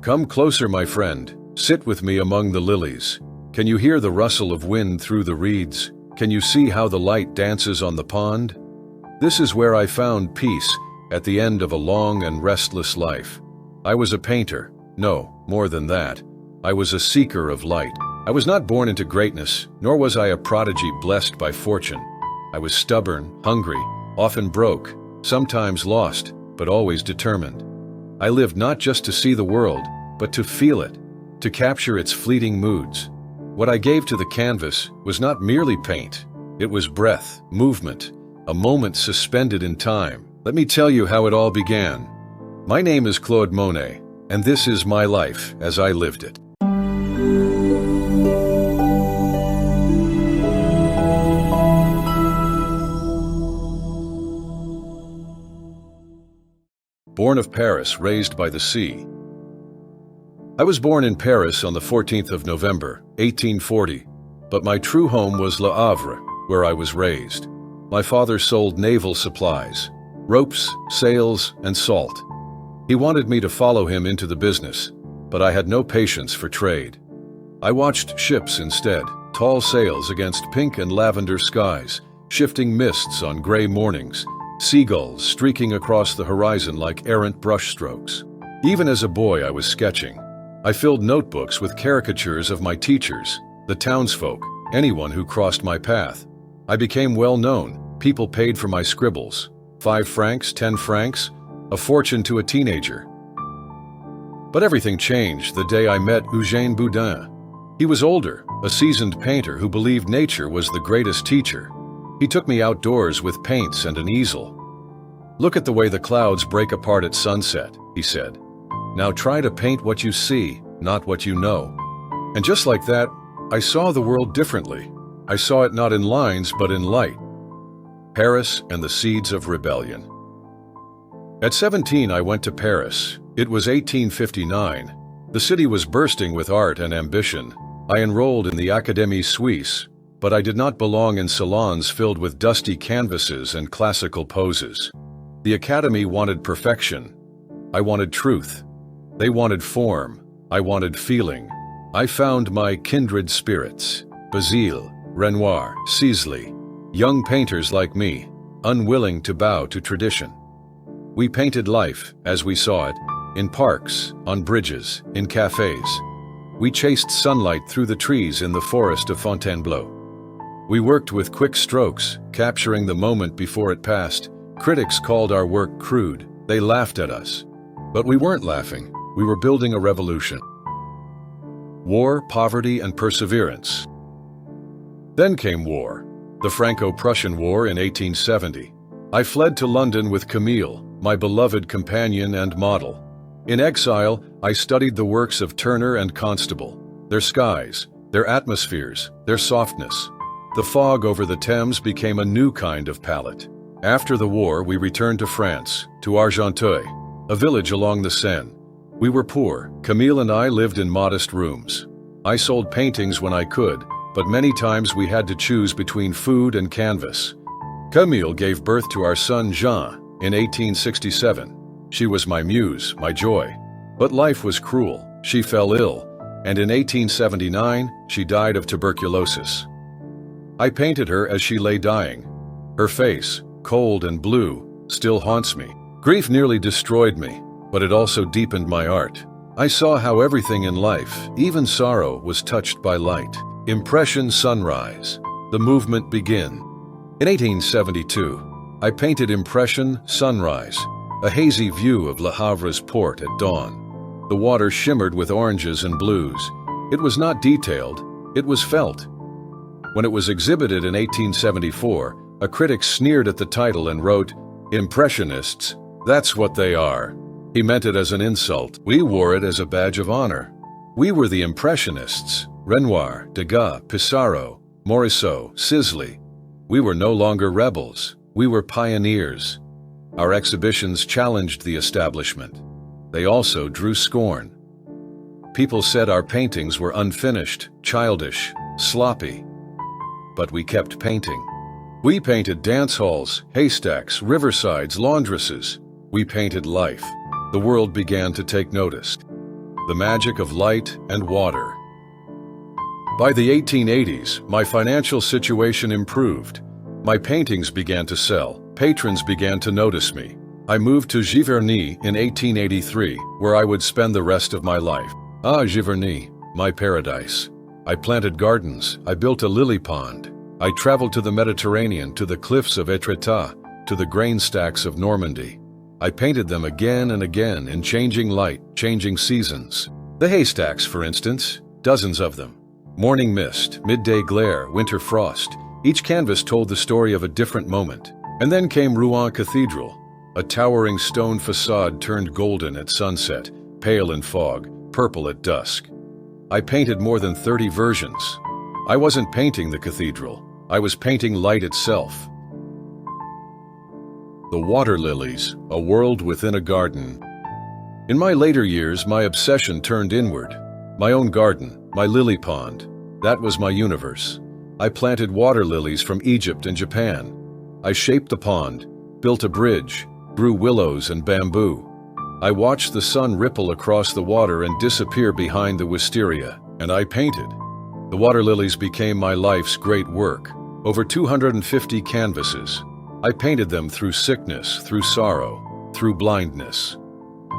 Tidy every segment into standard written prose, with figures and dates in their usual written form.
Come closer, my friend. Sit with me among the lilies. Can you hear the rustle of wind through the reeds? Can you see how the light dances on the pond? This is where I found peace at the end of a long and restless life. I was a painter. No, more than that. I was a seeker of light. I was not born into greatness, nor was I a prodigy blessed by fortune. I was stubborn, hungry, often broke, sometimes lost, but always determined. I lived not just to see the world, but to feel it, to capture its fleeting moods. What I gave to the canvas was not merely paint. It was breath, movement, a moment suspended in time. Let me tell you how it all began. My name is Claude Monet, and this is my life as I lived it. Born of Paris, raised by the sea. I was born in Paris on the 14th of November, 1840, but my true home was Le Havre, where I was raised. My father sold naval supplies, ropes, sails, and salt. He wanted me to follow him into the business, but I had no patience for trade. I watched ships instead, tall sails against pink and lavender skies, shifting mists on gray mornings, seagulls streaking across the horizon like errant brushstrokes. Even as a boy, I was sketching. I filled notebooks with caricatures of my teachers, the townsfolk, anyone who crossed my path. I became well known. People paid for my scribbles. 5 francs, 10 francs, a fortune to a teenager. But everything changed the day I met Eugène Boudin. He was older, a seasoned painter who believed nature was the greatest teacher. He took me outdoors with paints and an easel. "Look at the way the clouds break apart at sunset," he said. "Now try to paint what you see, not what you know." And just like that, I saw the world differently. I saw it not in lines, but in light. Paris and the seeds of rebellion. At 17, I went to Paris. It was 1859. The city was bursting with art and ambition. I enrolled in the Académie Suisse, but I did not belong in salons filled with dusty canvases and classical poses. The Academy wanted perfection. I wanted truth. They wanted form. I wanted feeling. I found my kindred spirits: Basile, Renoir, Sisley, young painters like me, unwilling to bow to tradition. We painted life, as we saw it, in parks, on bridges, in cafes. We chased sunlight through the trees in the forest of Fontainebleau. We worked with quick strokes, capturing the moment before it passed. Critics called our work crude. They laughed at us. But we weren't laughing. We were building a revolution. War, poverty, and perseverance. Then came war, the Franco-Prussian War in 1870. I fled to London with Camille, my beloved companion and model. In exile, I studied the works of Turner and Constable, their skies, their atmospheres, their softness. The fog over the Thames became a new kind of palette. After the war, we returned to France, to Argenteuil, a village along the Seine. We were poor. Camille and I lived in modest rooms. I sold paintings when I could, but many times we had to choose between food and canvas. Camille gave birth to our son Jean in 1867. She was my muse, my joy. But life was cruel. She fell ill, and in 1879, she died of tuberculosis. I painted her as she lay dying. Her face, cold and blue, still haunts me. Grief nearly destroyed me, but it also deepened my art. I saw how everything in life, even sorrow, was touched by light. Impression sunrise. The movement begin. In 1872, I painted Impression sunrise, a hazy view of Le Havre's port at dawn. The water shimmered with oranges and blues. It was not detailed, it was felt. When it was exhibited in 1874, a critic sneered at the title and wrote, "Impressionists, that's what they are." He meant it as an insult. We wore it as a badge of honor. We were the Impressionists: Renoir, Degas, Pissarro, Morisot, Sisley. We were no longer rebels. We were pioneers. Our exhibitions challenged the establishment. They also drew scorn. People said our paintings were unfinished, childish, sloppy. But we kept painting. We painted dance halls, haystacks, riversides, laundresses. We painted life. The world began to take notice. the magic of light and water. By the 1880s, my financial situation improved. My paintings began to sell. Patrons began to notice me. I moved to Giverny in 1883, where I would spend the rest of my life. Ah, Giverny, my paradise. I planted gardens. I built a lily pond. I traveled to the Mediterranean, to the cliffs of Etretat, to the grain stacks of Normandy. I painted them again and again in changing light, changing seasons. The haystacks, for instance, dozens of them. Morning mist, midday glare, winter frost. Each canvas told the story of a different moment. And then came Rouen Cathedral, a towering stone facade turned golden at sunset, pale in fog, purple at dusk. I painted more than 30 versions. I wasn't painting the cathedral. I was painting light itself. The water lilies, a world within a garden. In my later years, my obsession turned inward. My own garden, my lily pond, that was my universe. I planted water lilies from Egypt and Japan. I shaped the pond, built a bridge, grew willows and bamboo. I watched the sun ripple across the water and disappear behind the wisteria, and I painted. The water lilies became my life's great work. Over 250 canvases. I painted them through sickness, through sorrow, through blindness.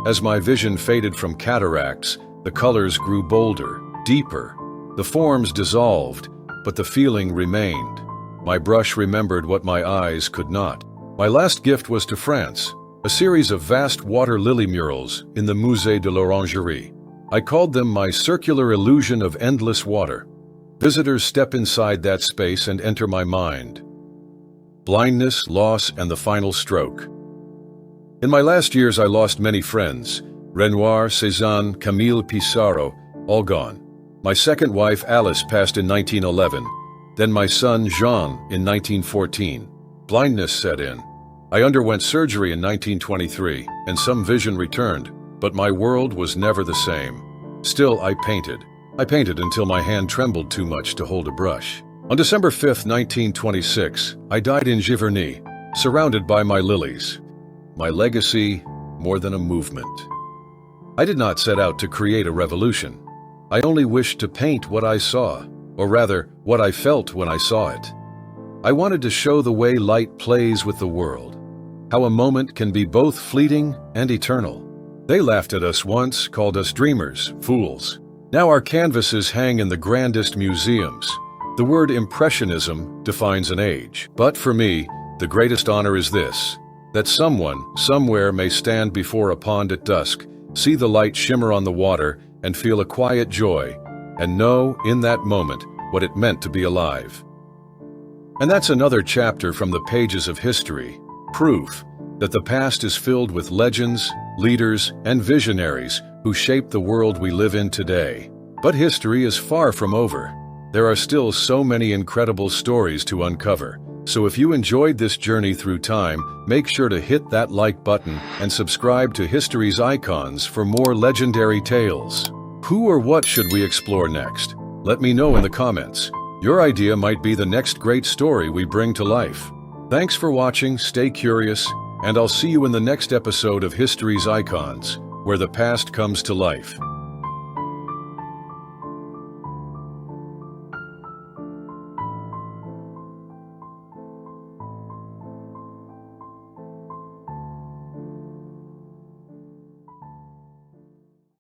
As my vision faded from cataracts, the colors grew bolder, deeper. The forms dissolved, but the feeling remained. My brush remembered what my eyes could not. My last gift was to France, a series of vast water lily murals in the Musée de l'Orangerie. I called them my circular illusion of endless water. Visitors step inside that space and enter my mind. Blindness, loss, and the final stroke. In my last years, I lost many friends. Renoir, Cézanne, Camille Pissarro, all gone. My second wife, Alice, passed in 1911. Then my son, Jean, in 1914. Blindness set in. I underwent surgery in 1923, and some vision returned, but my world was never the same. Still, I painted. I painted until my hand trembled too much to hold a brush. On December 5, 1926, I died in Giverny, surrounded by my lilies. My legacy, more than a movement. I did not set out to create a revolution. I only wished to paint what I saw, or rather, what I felt when I saw it. I wanted to show the way light plays with the world, how a moment can be both fleeting and eternal. They laughed at us once, called us dreamers, fools. Now our canvases hang in the grandest museums. The word Impressionism defines an age. But for me, the greatest honor is this, that someone, somewhere may stand before a pond at dusk, see the light shimmer on the water, and feel a quiet joy, and know, in that moment, what it meant to be alive. And that's another chapter from the pages of history, proof that the past is filled with legends, leaders, and visionaries who shaped the world we live in today. But history is far from over. There are still so many incredible stories to uncover. So if you enjoyed this journey through time, make sure to hit that like button and subscribe to History's Icons for more legendary tales. Who or what should we explore next? Let me know in the comments. Your idea might be the next great story we bring to life. Thanks for watching, stay curious, and I'll see you in the next episode of History's Icons, where the past comes to life.